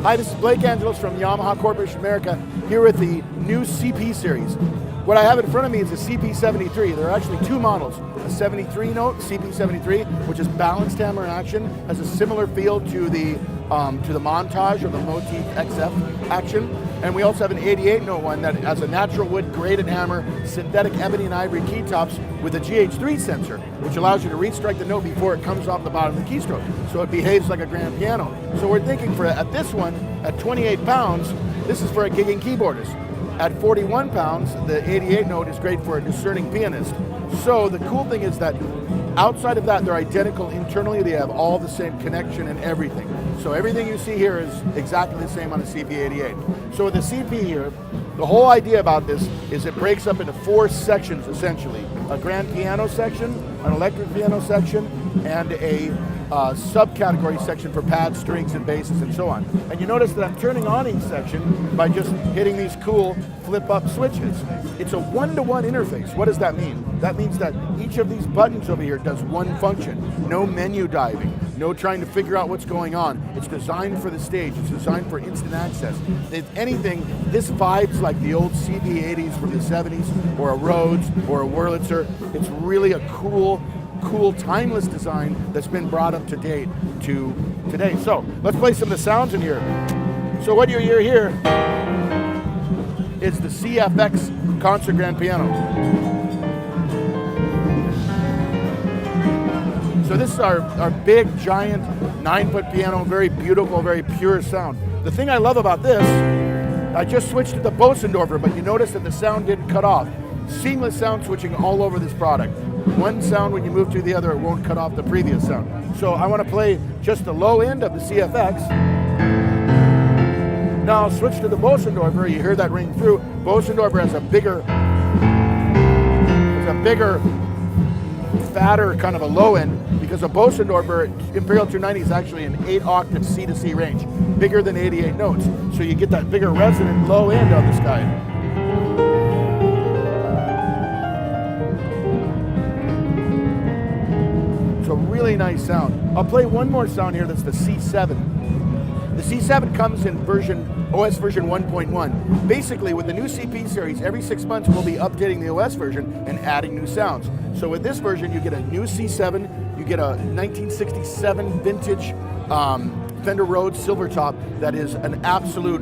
Hi, this is Blake Angelos from Yamaha Corporation America, here with the new CP series. What I have in front of me is a CP73. There are actually two models. A 73 note, CP73, which is balanced hammer action, has a similar feel to the Montage or the Motif XF action. And we also have an 88 note one that has a natural wood graded hammer, synthetic ebony and ivory key tops with a GH3 sensor, which allows you to restrike the note before it comes off the bottom of the keystroke. So it behaves like a grand piano. So we're thinking at this one, at 28 pounds, this is for a gigging keyboardist. At 41 pounds, the 88 note is great for a discerning pianist. So the cool thing is that outside of that, they're identical internally. They have all the same connection and everything. So everything you see here is exactly the same on a CP88. So with the CP here, the whole idea about this is it breaks up into four sections essentially. A grand piano section, an electric piano section, and a subcategory section for pads, strings, and basses, and so on. And you notice that I'm turning on each section by just hitting these cool flip-up switches. It's a one-to-one interface. What does that mean? That means that each of these buttons over here does one function. No menu diving, no trying to figure out what's going on. It's designed for the stage. It's designed for instant access. If anything, this vibes like the old CB80s from the 70s, or a Rhodes, or a Wurlitzer. It's really a cool, timeless design that's been brought up to date to today. So let's play some of the sounds in here. So what you hear here is the CFX concert grand piano. So this is our big, giant 9-foot piano, very beautiful, very pure sound. The thing I love about this, I just switched to the Bosendorfer, but you notice that the sound didn't cut off. Seamless sound switching all over this product. One sound, when you move to the other, it won't cut off the previous sound. So I want to play just the low end of the CFX. Now I'll switch to the Bosendorfer. You hear that ring through. Bosendorfer has a bigger, fatter kind of a low end, because a Bosendorfer Imperial 290 is actually an 8-octave C to C range, bigger than 88 notes. So you get that bigger resonant low end on this guy. So really nice sound. I'll play one more sound here, that's the C7. The C7 comes in OS version 1.1. Basically, with the new CP series, every 6 months we'll be updating the OS version and adding new sounds. So with this version, you get a new C7, you get a 1967 vintage Fender Rhodes silver top that is an absolute,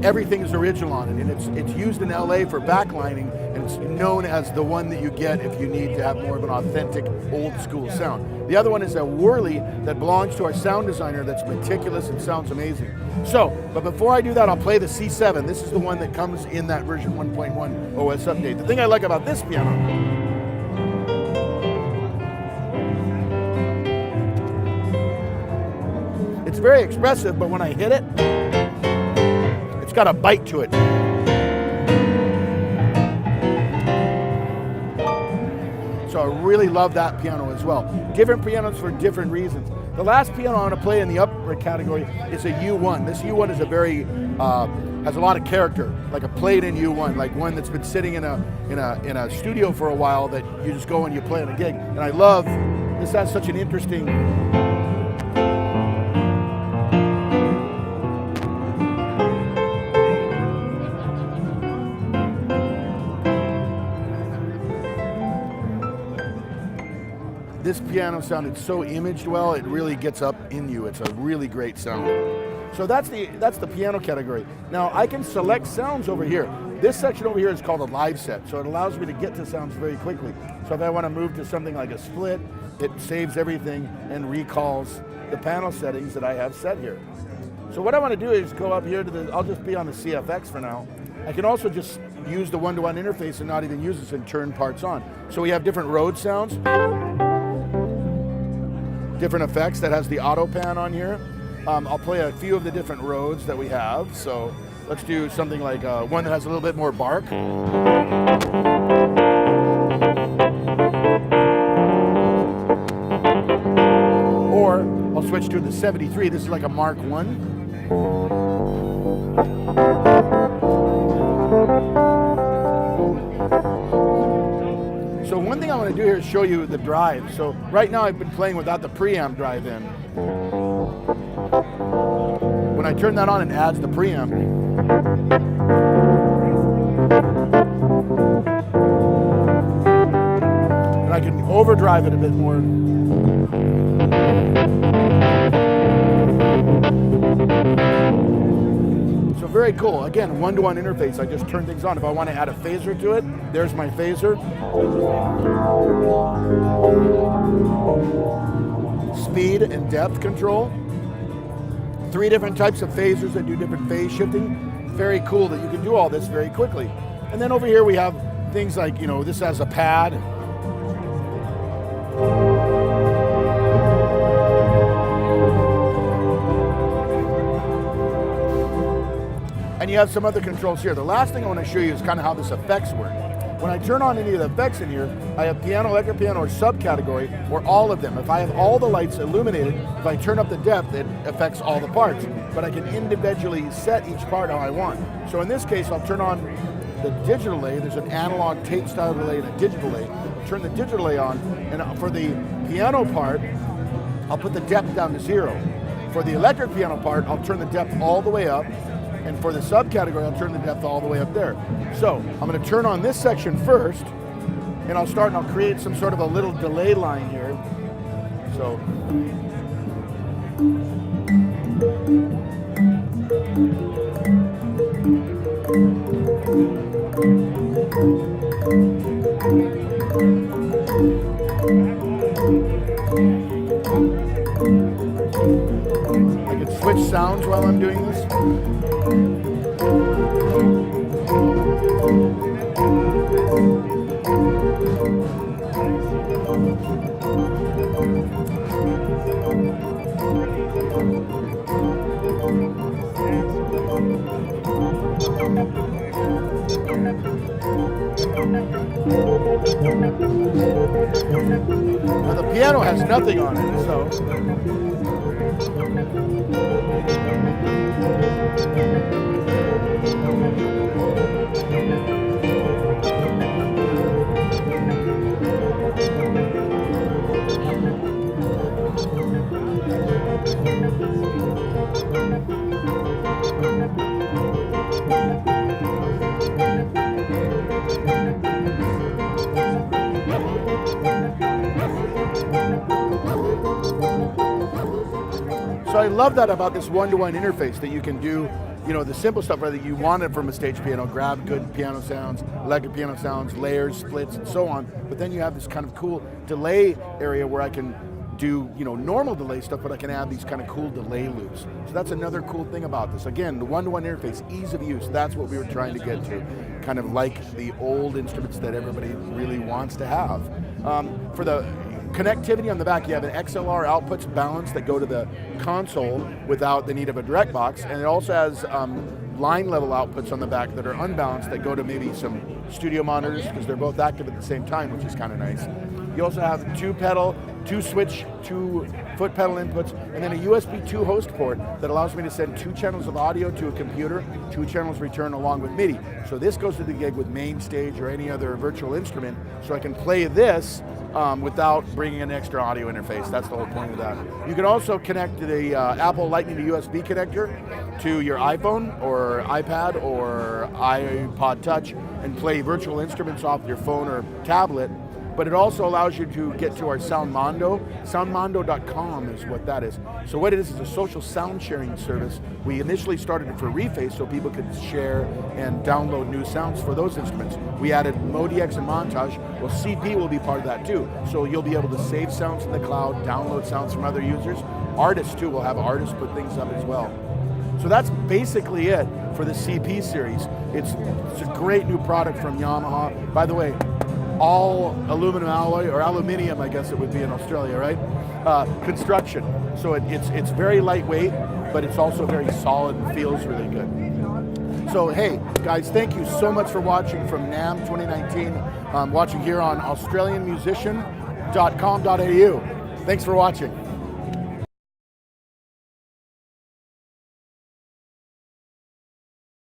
everything is original on it, and it's used in LA for backlining, and it's known as the one that you get if you need to have more of an authentic old school sound. The other one is a Whirly that belongs to our sound designer that's meticulous and sounds amazing. So, but before I do that, I'll play the C7. This is the one that comes in that version 1.1 OS update. The thing I like about this piano, it's very expressive, but when I hit it, it's got a bite to it. So I really love that piano as well. Different pianos for different reasons. The last piano I want to play in the upper category is a U1. This U1 is has a lot of character, like a played-in U1, like one that's been sitting in a studio for a while that you just go and you play on a gig. And I love, this has such an interesting, this piano sounded so imaged well, it really gets up in you. It's a really great sound. So that's the piano category. Now I can select sounds over here. This section over here is called a live set, so it allows me to get to sounds very quickly. So if I want to move to something like a split, it saves everything and recalls the panel settings that I have set here. So what I want to do is go up here to I'll just be on the CFX for now. I can also just use the one-to-one interface and not even use this and turn parts on. So we have different Rhodes sounds, different effects. That has the auto pan on here. I'll play a few of the different Rhodes that we have. So let's do something like one that has a little bit more bark. Or I'll switch to the 73. This is like a Mark 1. So one thing I want to do here is show you the drive. So right now I've been playing without the preamp drive in. when I turn that on, it adds the preamp. And I can overdrive it a bit more. So very cool. Again, one-to-one interface. I just turn things on. If I want to add a phaser to it, there's my phaser. Speed and depth control. 3 different types of phasers that do different phase shifting. Very cool that you can do all this very quickly. And then over here we have things like, you know, this has a pad. And you have some other controls here. The last thing I want to show you is kind of how this effects work. When I turn on any of the effects in here, I have piano, electric piano, or subcategory, or all of them. If I have all the lights illuminated, if I turn up the depth, it affects all the parts. But I can individually set each part how I want. So in this case, I'll turn on the digital delay. There's an analog tape style delay and a digital delay. Turn the digital delay on, and for the piano part, I'll put the depth down to 0. For the electric piano part, I'll turn the depth all the way up. And for the subcategory, I'll turn the depth all the way up there. So I'm going to turn on this section first, and I'll start and I'll create some sort of a little delay line here. So. I can switch sounds while I'm doing this. Now the piano has nothing on it, so. So I love that about this one-to-one interface, that you can do, you know, the simple stuff, whether you want it from a stage piano, grab good piano sounds, electric piano sounds, layers, splits, and so on. But then you have this kind of cool delay area where I can do, you know, normal delay stuff, but I can add these kind of cool delay loops. So that's another cool thing about this. Again, the one-to-one interface, ease of use, that's what we were trying to get to. Kind of like the old instruments that everybody really wants to have. For the connectivity on the back, you have an XLR outputs balance that go to the console without the need of a direct box, and it also has line level outputs on the back that are unbalanced that go to maybe some studio monitors because they're both active at the same time, which is kind of nice. You also have 2 pedal, 2 switch, 2 foot pedal inputs, and then a USB 2 host port that allows me to send 2 channels of audio to a computer, 2 channels return along with MIDI. So this goes to the gig with main stage or any other virtual instrument, so I can play this without bringing an extra audio interface. That's the whole point of that. You can also connect to the Apple Lightning to USB connector to your iPhone or iPad or iPod Touch and play virtual instruments off your phone or tablet. But it also allows you to get to our Soundmondo. Soundmondo.com is what that is. So what it is a social sound sharing service. We initially started it for Reface so people could share and download new sounds for those instruments. We added Modx and Montage. Well, CP will be part of that too. So you'll be able to save sounds in the cloud, download sounds from other users. Artists too, will have artists put things up as well. So that's basically it for the CP series. It's a great new product from Yamaha. By the way, all aluminum alloy, or aluminium I guess it would be in Australia, right? Construction. So it's very lightweight, but it's also very solid and feels really good. So hey, guys, thank you so much for watching from NAMM 2019. Watching here on AustralianMusician.com.au. Thanks for watching.